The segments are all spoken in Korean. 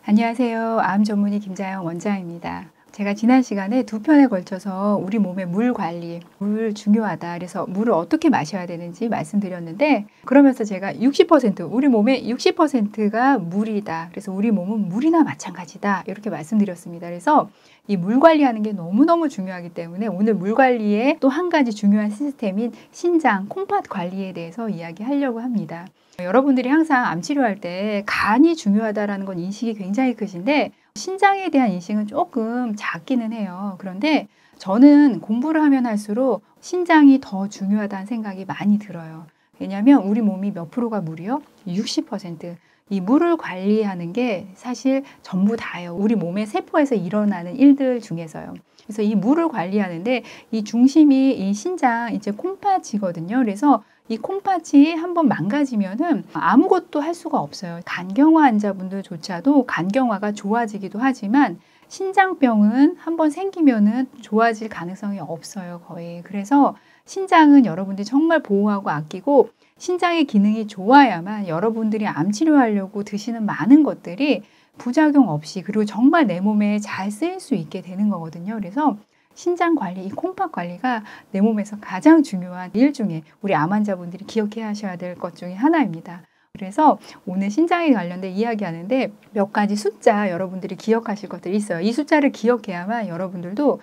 안녕하세요. 암 전문의 김자영 원장입니다. 제가 지난 시간에 두 편에 걸쳐서 우리 몸의 물 관리, 물 중요하다. 그래서 물을 어떻게 마셔야 되는지 말씀드렸는데, 그러면서 제가 60%, 우리 몸의 60%가 물이다. 그래서 우리 몸은 물이나 마찬가지다. 이렇게 말씀드렸습니다. 그래서 이 물 관리하는 게 너무너무 중요하기 때문에 오늘 물 관리에 또 한 가지 중요한 시스템인 신장, 콩팥 관리에 대해서 이야기하려고 합니다. 여러분들이 항상 암 치료할 때 간이 중요하다는 건 인식이 굉장히 크신데 신장에 대한 인식은 조금 작기는 해요. 그런데 저는 공부를 하면 할수록 신장이 더 중요하다는 생각이 많이 들어요. 왜냐하면 우리 몸이 몇 프로가 물이요? 60%. 이 물을 관리하는 게 사실 전부 다예요. 우리 몸의 세포에서 일어나는 일들 중에서요. 그래서 이 물을 관리하는데 이 중심이 이 신장, 이제 콩팥이거든요. 그래서 이 콩팥이 한번 망가지면은 아무것도 할 수가 없어요. 간경화 환자분들조차도 간경화가 좋아지기도 하지만 신장병은 한번 생기면은 좋아질 가능성이 없어요, 거의. 그래서 신장은 여러분들이 정말 보호하고 아끼고 신장의 기능이 좋아야만 여러분들이 암 치료하려고 드시는 많은 것들이 부작용 없이 그리고 정말 내 몸에 잘 쓰일 수 있게 되는 거거든요. 그래서 신장 관리, 이 콩팥 관리가 내 몸에서 가장 중요한 일 중에 우리 암 환자분들이 기억해야 하셔야 될 것 중에 하나입니다. 그래서 오늘 신장에 관련된 이야기하는데 몇 가지 숫자 여러분들이 기억하실 것들이 있어요. 이 숫자를 기억해야만 여러분들도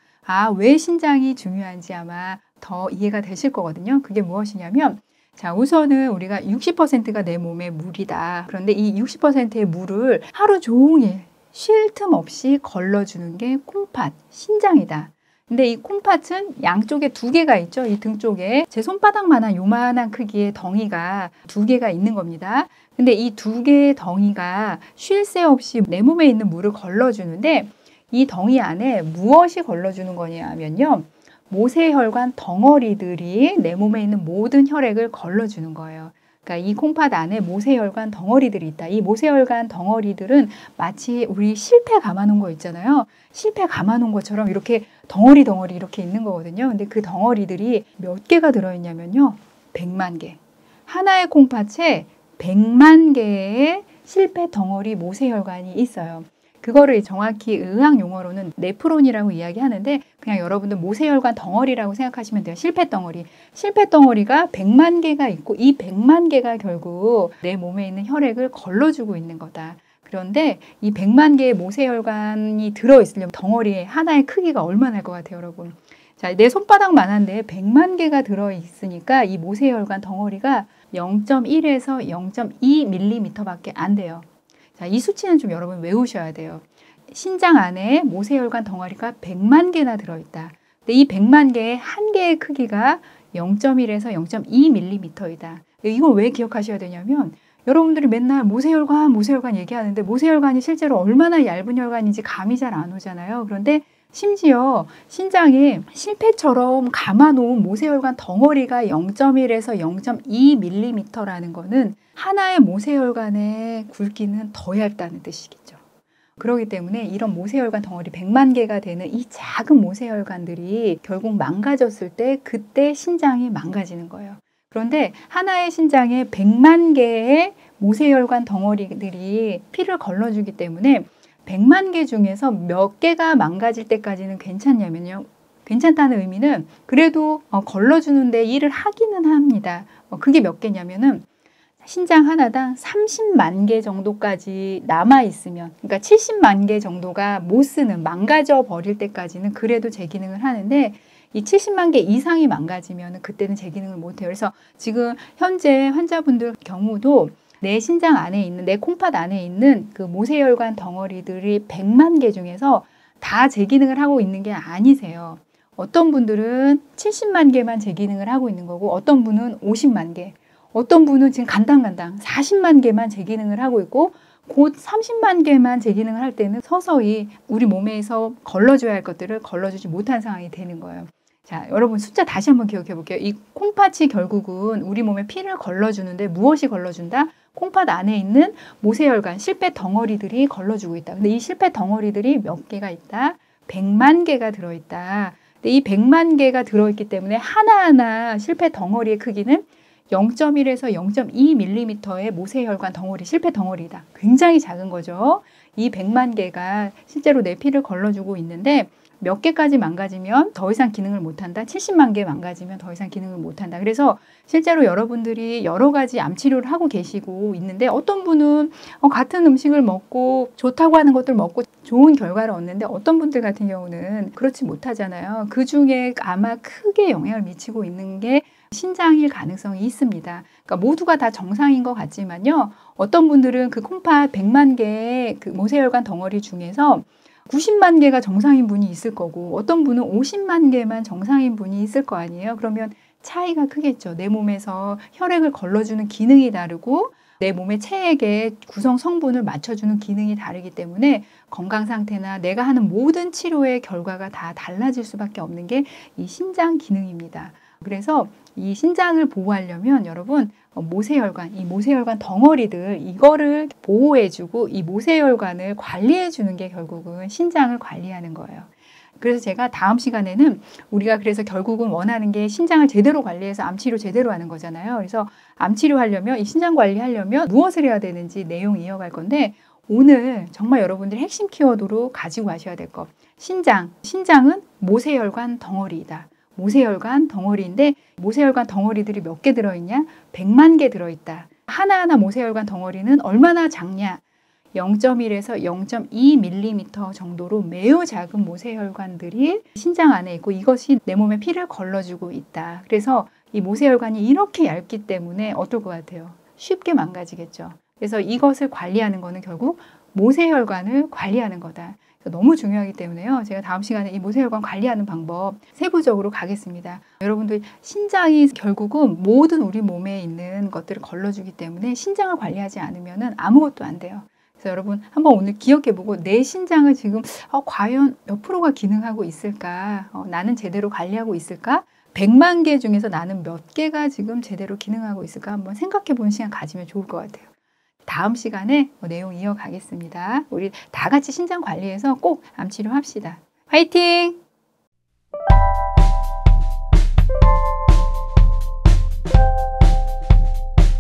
왜 신장이 중요한지 아마 더 이해가 되실 거거든요. 그게 무엇이냐면 자, 우선은 우리가 60%가 내 몸의 물이다. 그런데 이 60%의 물을 하루 종일 쉴 틈 없이 걸러주는 게 콩팥, 신장이다. 근데 이 콩팥은 양쪽에 두 개가 있죠. 이 등 쪽에 제 손바닥만한 요만한 크기의 덩이가 두 개가 있는 겁니다. 근데 이 두 개의 덩이가 쉴 새 없이 내 몸에 있는 물을 걸러주는데 이 덩이 안에 무엇이 걸러주는 거냐면요. 모세혈관 덩어리들이 내 몸에 있는 모든 혈액을 걸러주는 거예요. 그러니까 이 콩팥 안에 모세혈관 덩어리들이 있다. 이 모세혈관 덩어리들은 마치 우리 실패 감아놓은 거 있잖아요. 실패 감아놓은 것처럼 이렇게 덩어리 이렇게 있는 거거든요. 근데 그 덩어리들이 몇 개가 들어있냐면요. 100만 개. 하나의 콩팥에 100만 개의 실패 덩어리 모세혈관이 있어요. 그거를 정확히 의학 용어로는 네프론이라고 이야기하는데 그냥 여러분들 모세혈관 덩어리라고 생각하시면 돼요. 실패 덩어리. 실패 덩어리가 100만 개가 있고 이 100만 개가 결국 내 몸에 있는 혈액을 걸러주고 있는 거다. 그런데 이 100만 개의 모세혈관이 들어있으려면 덩어리의 하나의 크기가 얼마나 할 것 같아요, 여러분? 자, 내 손바닥만한데 100만 개가 들어있으니까 이 모세혈관 덩어리가 0.1에서 0.2mm밖에 안 돼요. 자, 이 수치는 좀 여러분 외우셔야 돼요. 신장 안에 모세혈관 덩어리가 100만 개나 들어있다. 근데 이 100만 개의 한 개의 크기가 0.1에서 0.2mm이다. 이걸 왜 기억하셔야 되냐면 여러분들이 맨날 모세혈관 얘기하는데 모세혈관이 실제로 얼마나 얇은 혈관인지 감이 잘 안 오잖아요. 그런데 심지어 신장에 실패처럼 감아놓은 모세혈관 덩어리가 0.1에서 0.2mm라는 거는 하나의 모세혈관의 굵기는 더 얇다는 뜻이겠죠. 그렇기 때문에 이런 모세혈관 덩어리 100만 개가 되는 이 작은 모세혈관들이 결국 망가졌을 때 그때 신장이 망가지는 거예요. 그런데 하나의 신장에 100만 개의 모세혈관 덩어리들이 피를 걸러주기 때문에 100만 개 중에서 몇 개가 망가질 때까지는 괜찮냐면요. 괜찮다는 의미는 그래도 걸러주는데 일을 하기는 합니다. 그게 몇 개냐면은 신장 하나당 30만 개 정도까지 남아있으면, 그러니까 70만 개 정도가 못 쓰는, 망가져 버릴 때까지는 그래도 제 기능을 하는데 이 70만 개 이상이 망가지면 그때는 제 기능을 못해요. 그래서 지금 현재 환자분들 경우도 내 신장 안에 있는, 내 콩팥 안에 있는 그 모세혈관 덩어리들이 100만 개 중에서 다 제 기능을 하고 있는 게 아니세요. 어떤 분들은 70만 개만 제 기능을 하고 있는 거고 어떤 분은 50만 개, 어떤 분은 지금 간당간당 40만 개만 제 기능을 하고 있고 곧 30만 개만 제 기능을 할 때는 서서히 우리 몸에서 걸러줘야 할 것들을 걸러주지 못한 상황이 되는 거예요. 자, 여러분 숫자 다시 한번 기억해 볼게요. 이 콩팥이 결국은 우리 몸에 피를 걸러주는데 무엇이 걸러준다? 콩팥 안에 있는 모세혈관, 실패 덩어리들이 걸러주고 있다. 근데 이 실패 덩어리들이 몇 개가 있다? 100만 개가 들어있다. 근데 이 100만 개가 들어있기 때문에 하나하나 실패 덩어리의 크기는 0.1에서 0.2mm의 모세혈관 덩어리, 실패 덩어리다. 굉장히 작은 거죠. 이 100만 개가 실제로 내 피를 걸러주고 있는데 몇 개까지 망가지면 더 이상 기능을 못한다. 70만 개 망가지면 더 이상 기능을 못한다. 그래서 실제로 여러분들이 여러 가지 암 치료를 하고 계시고 있는데 어떤 분은 같은 음식을 먹고 좋다고 하는 것들 먹고 좋은 결과를 얻는데 어떤 분들 같은 경우는 그렇지 못하잖아요. 그 중에 아마 크게 영향을 미치고 있는 게 신장일 가능성이 있습니다. 그러니까 모두가 다 정상인 것 같지만요. 어떤 분들은 그 콩팥 100만 개의 그 모세혈관 덩어리 중에서 90만 개가 정상인 분이 있을 거고 어떤 분은 50만 개만 정상인 분이 있을 거 아니에요. 그러면 차이가 크겠죠. 내 몸에서 혈액을 걸러주는 기능이 다르고 내 몸의 체액의 구성 성분을 맞춰주는 기능이 다르기 때문에 건강 상태나 내가 하는 모든 치료의 결과가 다 달라질 수밖에 없는 게 이 신장 기능입니다. 그래서 이 신장을 보호하려면 여러분 모세혈관, 이 모세혈관 덩어리들 이거를 보호해주고 이 모세혈관을 관리해주는 게 결국은 신장을 관리하는 거예요. 그래서 제가 다음 시간에는 우리가 그래서 결국은 원하는 게 신장을 제대로 관리해서 암치료 제대로 하는 거잖아요. 그래서 암치료하려면 이 신장 관리하려면 무엇을 해야 되는지 내용 이어갈 건데 오늘 정말 여러분들이 핵심 키워드로 가지고 가셔야 될 것. 신장은 모세혈관 덩어리이다. 모세혈관 덩어리인데 모세혈관 덩어리들이 몇 개 들어있냐? 100만 개 들어있다. 하나하나 모세혈관 덩어리는 얼마나 작냐? 0.1에서 0.2mm 정도로 매우 작은 모세혈관들이 신장 안에 있고 이것이 내 몸에 피를 걸러주고 있다. 그래서 이 모세혈관이 이렇게 얇기 때문에 어떨 것 같아요? 쉽게 망가지겠죠. 그래서 이것을 관리하는 거는 결국 모세혈관을 관리하는 거다. 너무 중요하기 때문에요. 제가 다음 시간에 이 모세혈관 관리하는 방법 세부적으로 가겠습니다. 여러분들 신장이 결국은 모든 우리 몸에 있는 것들을 걸러주기 때문에 신장을 관리하지 않으면 아무것도 안 돼요. 그래서 여러분 한번 오늘 기억해보고 내 신장을 지금 과연 몇 프로가 기능하고 있을까? 나는 제대로 관리하고 있을까? 100만 개 중에서 나는 몇 개가 지금 제대로 기능하고 있을까? 한번 생각해보는 시간 가지면 좋을 것 같아요. 다음 시간에 내용 이어가겠습니다. 우리 다 같이 신장 관리해서 꼭 암치료 합시다. 화이팅!